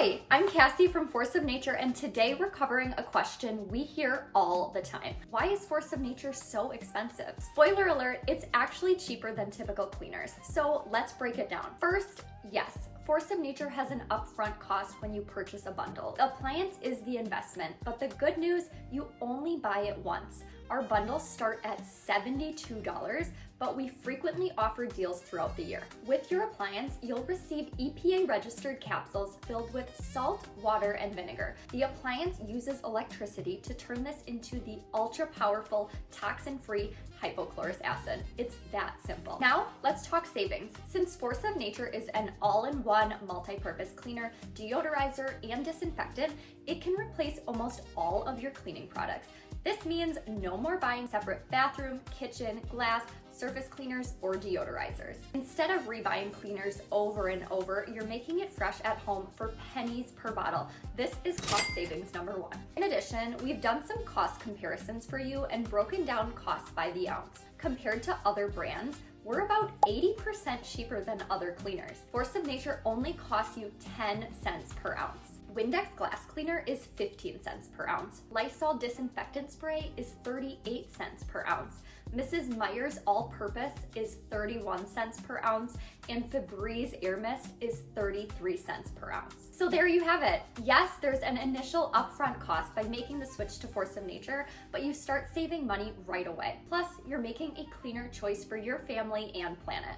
Hi, I'm Cassie from Force of Nature, and today we're covering a question we hear all the time. Why is Force of Nature so expensive? Spoiler alert, it's actually cheaper than typical cleaners. So let's break it down. First, yes, Force of Nature has an upfront cost when you purchase a bundle. The appliance is the investment, but the good news, you only buy it once. Our bundles start at $72, but we frequently offer deals throughout the year. With your appliance, you'll receive EPA-registered capsules filled with salt, water, and vinegar. The appliance uses electricity to turn this into the ultra-powerful, toxin-free hypochlorous acid. It's that simple. Now, let's talk savings. Since Force of Nature is an all-in-one multi-purpose cleaner, deodorizer, and disinfectant, it can replace almost all of your cleaning products. This means no more buying separate bathroom, kitchen, glass, surface cleaners, or deodorizers. Instead of rebuying cleaners over and over, you're making it fresh at home for pennies per bottle. This is cost savings number one. In addition, we've done some cost comparisons for you and broken down costs by the ounce. Compared to other brands, we're about 80% cheaper than other cleaners. Force of Nature only costs you 10 cents per ounce. Windex glass cleaner is 15 cents per ounce. Lysol disinfectant spray is 38 cents per ounce. Mrs. Meyer's all-purpose is 31 cents per ounce, and Febreze air mist is 33 cents per ounce. So there you have it. Yes, there's an initial upfront cost by making the switch to Force of Nature, but you start saving money right away. Plus, you're making a cleaner choice for your family and planet.